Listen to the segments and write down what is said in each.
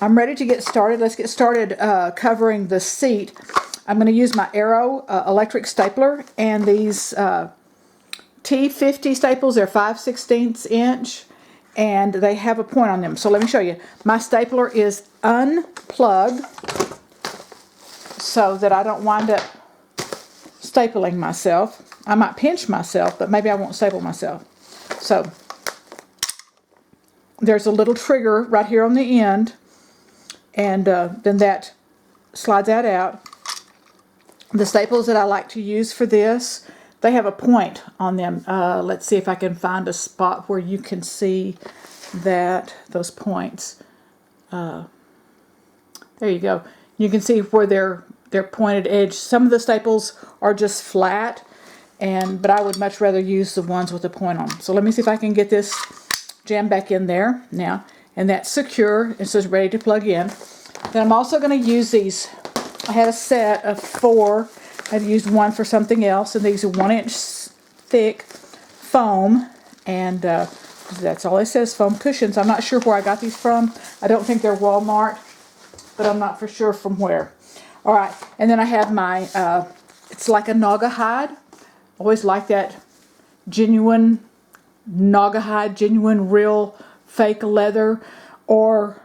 I'm ready to get started. Let's get started covering the seat. I'm going to use my Arrow electric stapler and these T50 staples. They're 5/16 inch and they have a point on them. So let me show you. My stapler is unplugged so that I don't wind up stapling myself. I might pinch myself, but maybe I won't staple myself. So there's a little trigger right here on the end, and then that slides that out. The staples that I like to use for this, they have a point on them. Let's see if I can find a spot where you can see that, those points. There you go. You can see where they're pointed edge. Some of the staples are just flat, but I would much rather use the ones with a point on them. So let me see if I can get this jammed back in there now, and that's secure. It's just ready to plug in. Then I'm also going to use these. I had a set of 4. I had used one for something else, and these are 1-inch thick foam, and that's all it says, foam cushions. I'm not sure where I got these from. I don't think they're Walmart, but I'm not for sure from where. All right, and then I have my, it's like a naugahyde. Always like that genuine naugahyde, genuine real fake leather, or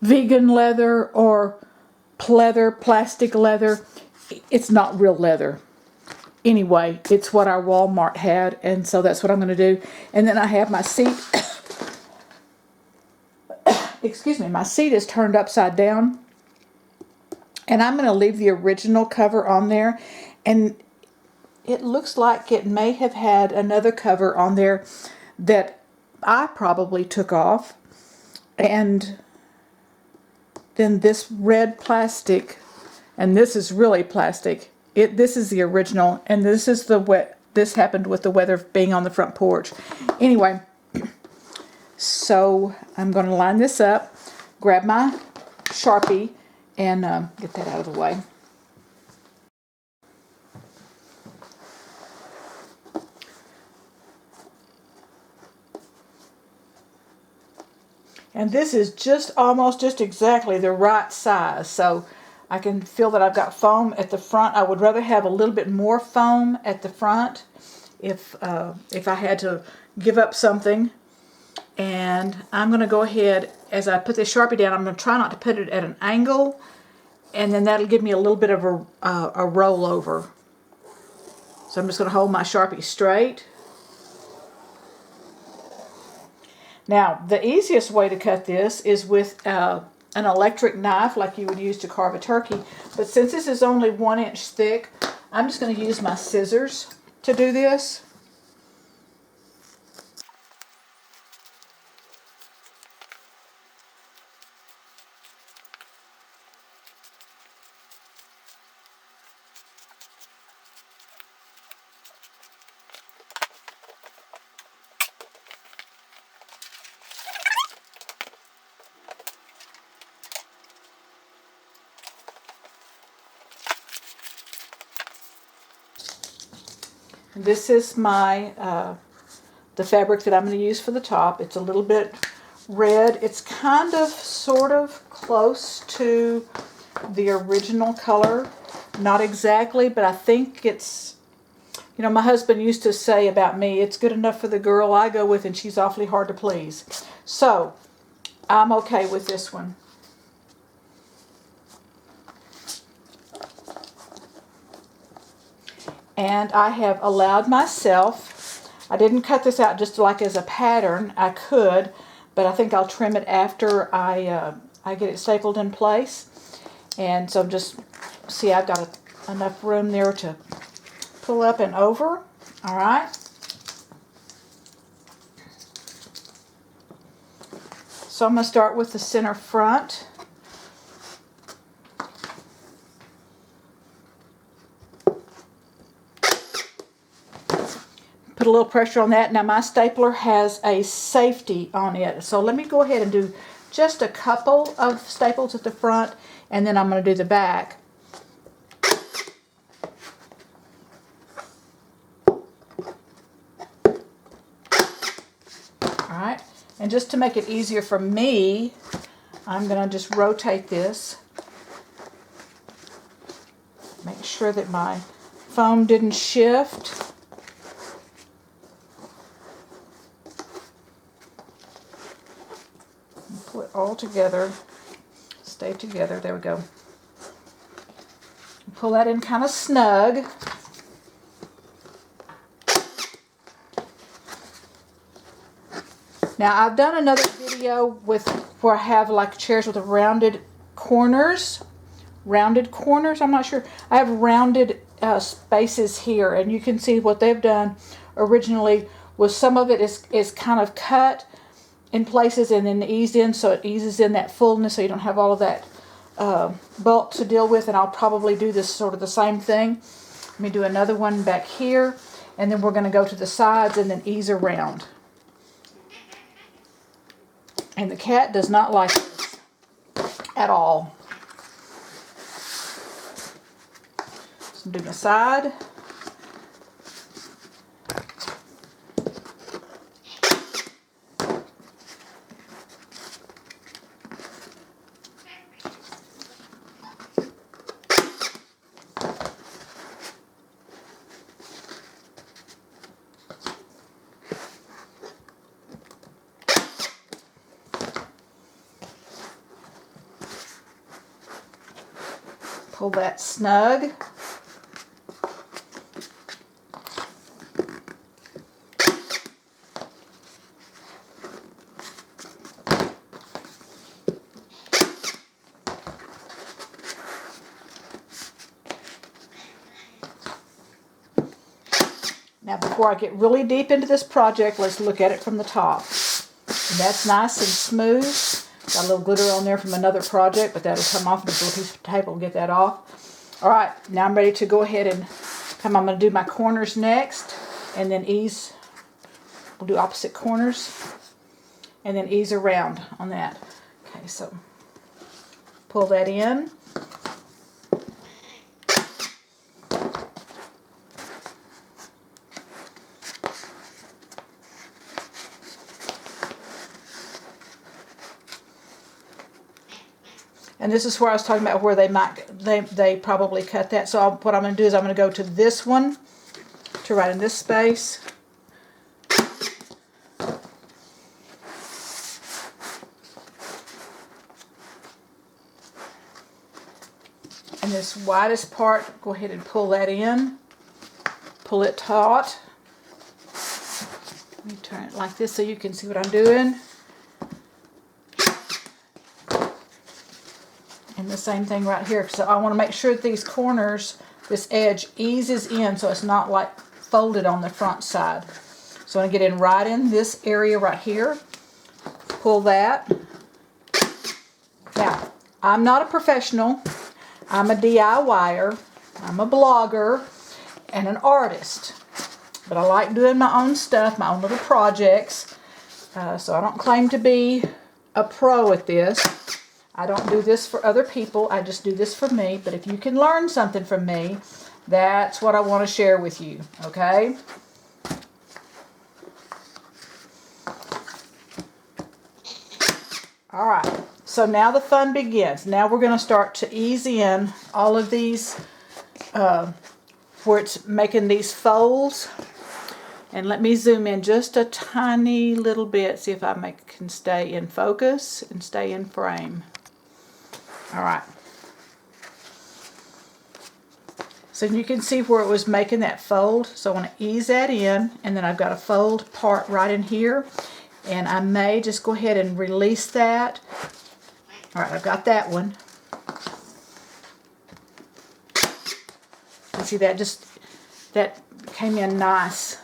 vegan leather, or pleather, plastic leather. It's not real leather. Anyway, it's what our Walmart had, and so that's what I'm going to do. And then I have my seat. Excuse me, my seat is turned upside down, and I'm going to leave the original cover on there, and it looks like it may have had another cover on there that I probably took off, and then this red plastic, and this is really plastic. This is the original, and this is the wet. This happened with the weather being on the front porch. Anyway, so I'm going to line this up, grab my Sharpie, and get that out of the way. And this is just exactly the right size. So I can feel that I've got foam at the front. I would rather have a little bit more foam at the front if I had to give up something. And I'm going to go ahead, as I put this Sharpie down, I'm going to try not to put it at an angle, and then that'll give me a little bit of a rollover. So I'm just going to hold my Sharpie straight. Now, the easiest way to cut this is with an electric knife like you would use to carve a turkey. But since this is only 1 inch thick, I'm just going to use my scissors to do this. This is my the fabric that I'm going to use for the top. It's a little bit red. It's kind of, sort of close to the original color. Not exactly, but I think it's, you know, my husband used to say about me, it's good enough for the girl I go with, and she's awfully hard to please. So I'm okay with this one. And I have allowed myself, I didn't cut this out just like as a pattern. I could, but I think I'll trim it after I get it stapled in place. And so just, see, I've got enough room there to pull up and over. All right. So I'm going to start with the center front. Put a little pressure on that. Now my stapler has a safety on it. So let me go ahead and do just a couple of staples at the front, and then I'm going to do the back. Alright, and just to make it easier for me, I'm going to just rotate this. Make sure that my foam didn't shift. And pull it all together. Stay together. There we go. Pull that in kind of snug. Now I've done another video where I have like chairs with rounded corners. Rounded corners, I'm not sure. I have rounded spaces here, and you can see what they've done originally was some of it is kind of cut in places and then eased in, so it eases in that fullness so you don't have all of that bulk to deal with. And I'll probably do this sort of the same thing. Let me do another one back here, and then we're going to go to the sides and then ease around. And the cat does not like this at all. So do my side. Pull that snug. Now before I get really deep into this project, let's look at it from the top. And that's nice and smooth. Got a little glitter on there from another project, but that'll come off. This little piece of tape will get that off. All right, now I'm ready to go ahead and I'm going to do my corners next, and then ease. We'll do opposite corners, and then ease around on that. Okay, so pull that in. And this is where I was talking about where they probably cut that. So what I'm going to do is I'm going to go to this one, to right in this space. And this widest part, go ahead and pull that in. Pull it taut. Let me turn it like this so you can see what I'm doing. And the same thing right here. So I want to make sure that these corners, this edge eases in so it's not like folded on the front side. So I'm going to get in right in this area right here. Pull that. Now, I'm not a professional. I'm a DIYer. I'm a blogger and an artist. But I like doing my own stuff, my own little projects. So I don't claim to be a pro at this. I don't do this for other people. I just do this for me. But if you can learn something from me, that's what I want to share with you. Okay? All right. So now the fun begins. Now we're going to start to ease in all of these where it's making these folds. And let me zoom in just a tiny little bit. See if I can stay in focus and stay in frame. All right. So you can see where it was making that fold. So I want to ease that in, and then I've got a fold part right in here. And I may just go ahead and release that. All right, I've got that one. You see that came in nice.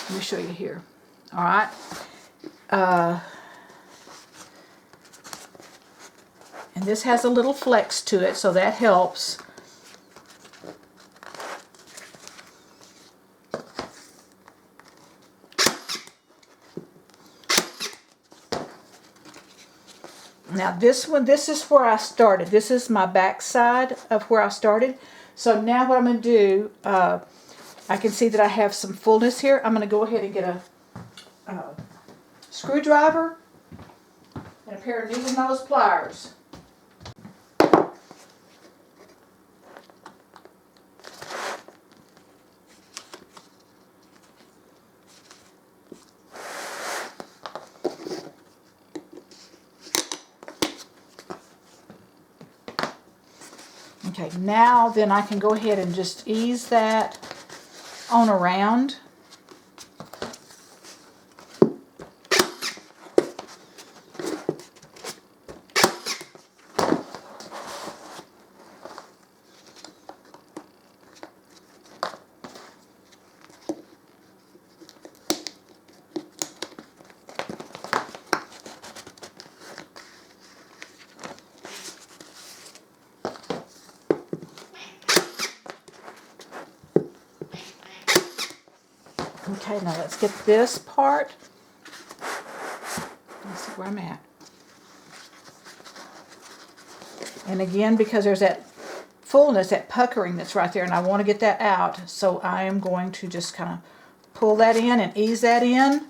Let me show you here. All right. And this has a little flex to it, so that helps. Now this one, this is where I started. This is my back side of where I started. So now what I'm going to do, I can see that I have some fullness here. I'm going to go ahead and get a screwdriver. and a pair of needle nose pliers. Okay, now then I can go ahead and just ease that on around. Okay, now let's get this part. Let's see where I'm at. And again, because there's that fullness, that puckering that's right there, and I want to get that out, so I am going to just kind of pull that in and ease that in.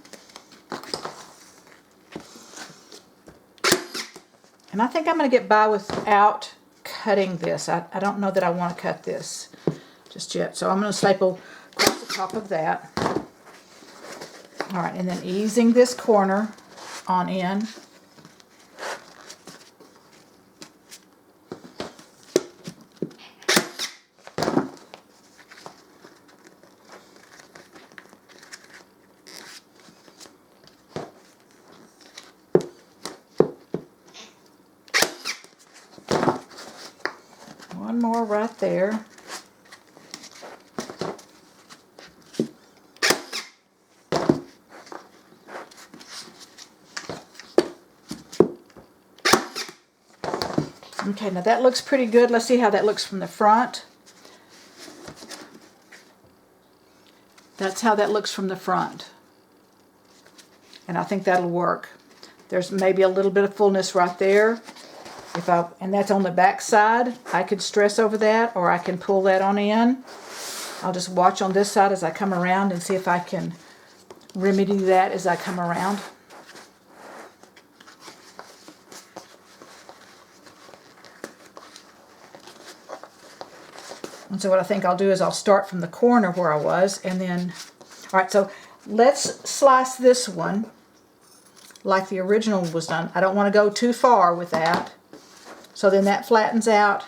And I think I'm going to get by without cutting this. I don't know that I want to cut this just yet, so I'm going to staple across the top of that. All right, and then easing this corner on in. One more right there. Okay, now that looks pretty good. Let's see how that looks from the front. That's how that looks from the front. And I think that'll work. There's maybe a little bit of fullness right there. And that's on the back side. I could stress over that, or I can pull that on in. I'll just watch on this side as I come around and see if I can remedy that as I come around. And so what I think I'll do is I'll start from the corner where I was, and then, all right, so let's slice this one like the original was done. I don't want to go too far with that. So then that flattens out,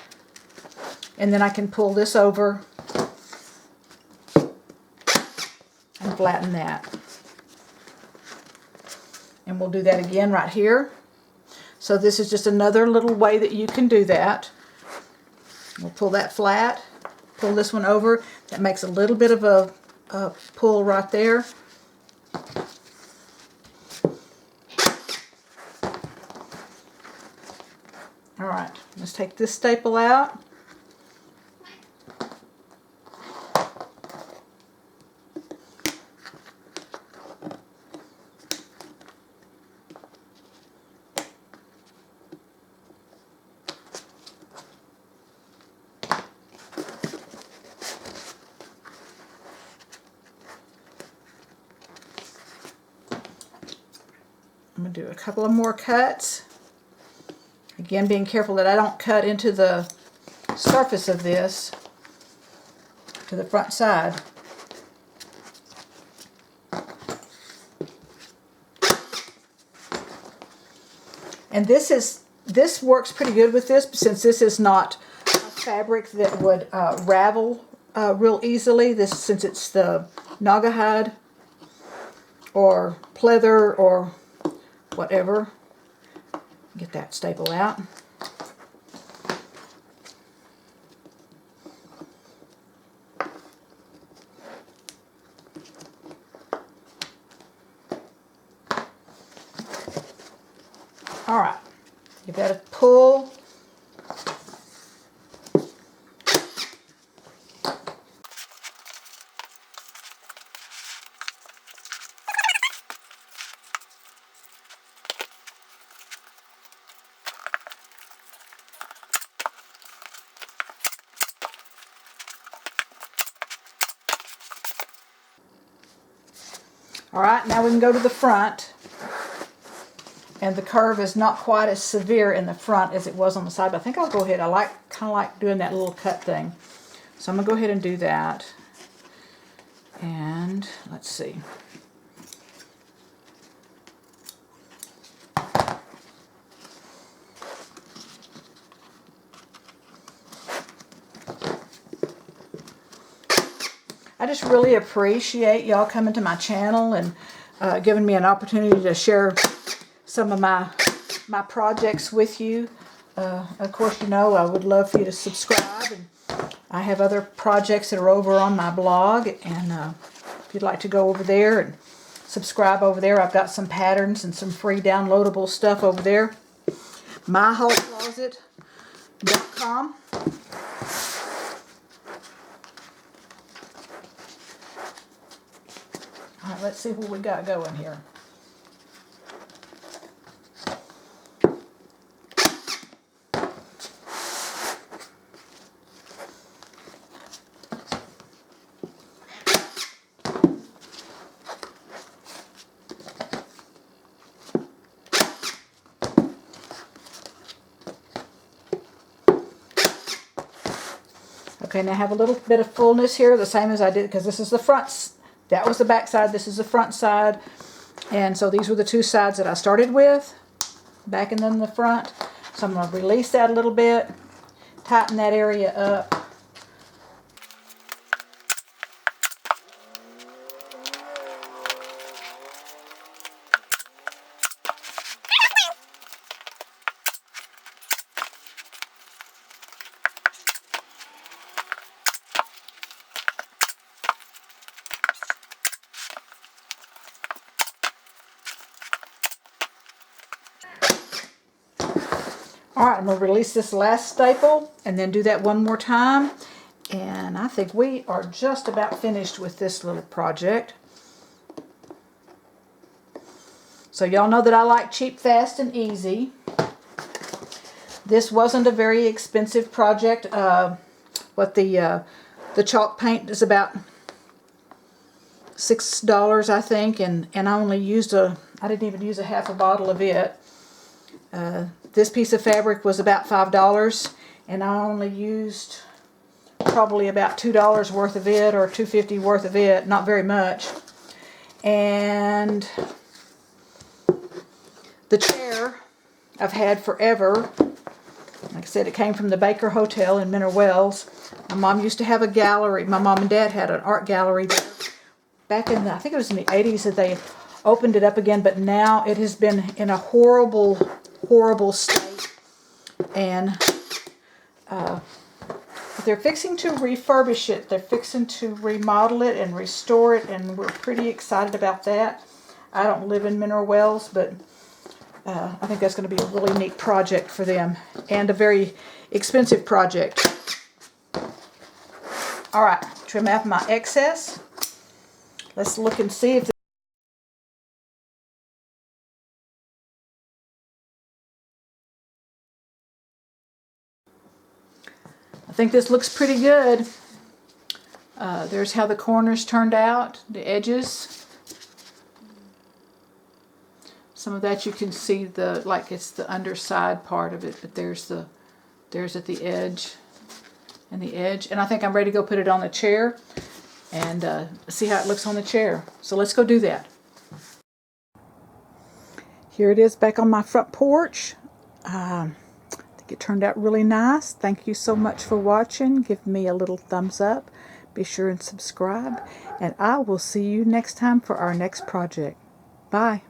and then I can pull this over and flatten that. And we'll do that again right here. So this is just another little way that you can do that. We'll pull that flat, pull this one over. That makes a little bit of a pull right there. All right, let's take this staple out. I'm going to do a couple of more cuts. Again, being careful that I don't cut into the surface of this to the front side. And this works pretty good with this, since this is not a fabric that would ravel real easily. Since it's the naugahyde or pleather or whatever. Get that staple out. All right, you better pull. All right, now we can go to the front. and the curve is not quite as severe in the front as it was on the side. But I think I'll go ahead. I kind of like doing that little cut thing. So I'm going to go ahead and do that. And let's see. I just really appreciate y'all coming to my channel and giving me an opportunity to share some of my projects with you. Of course, you know, I would love for you to subscribe. And I have other projects that are over on my blog, and if you'd like to go over there and subscribe over there, I've got some patterns and some free downloadable stuff over there. myhallcloset.com. All right, let's see what we got going here. Okay, now I have a little bit of fullness here, the same as I did, because this is the front. That was the back side, this is the front side. And so these were the two sides that I started with, back and then the front. So I'm going to release that a little bit, tighten that area up. Alright, I'm going to release this last staple and then do that one more time. And I think we are just about finished with this little project. So y'all know that I like cheap, fast, and easy. This wasn't a very expensive project. What the chalk paint is about $6, I think, and I only used I didn't even use a half a bottle of it. This piece of fabric was about $5, and I only used probably about $2 worth of it, or $2.50 worth of it, not very much. And the chair I've had forever. Like I said, it came from the Baker Hotel in Mineral Wells. My mom used to have a gallery. My mom and dad had an art gallery there. Back in I think it was in the 80s that they opened it up again, but now it has been in a horrible state, and they're fixing to refurbish it. They're fixing to remodel it and restore it, and we're pretty excited about that. I don't live in Mineral Wells, but I think that's going to be a really neat project for them, and a very expensive project. Alright, trim out my excess. Let's look and see if I think this looks pretty good. There's how the corners turned out, the edges. Some of that you can see like it's the underside part of it, but there's at the edge and the edge. And I think I'm ready to go put it on the chair and see how it looks on the chair. So let's go do that. Here it is back on my front porch. It turned out really nice. Thank you so much for watching. Give me a little thumbs up. Be sure and subscribe. And I will see you next time for our next project. Bye.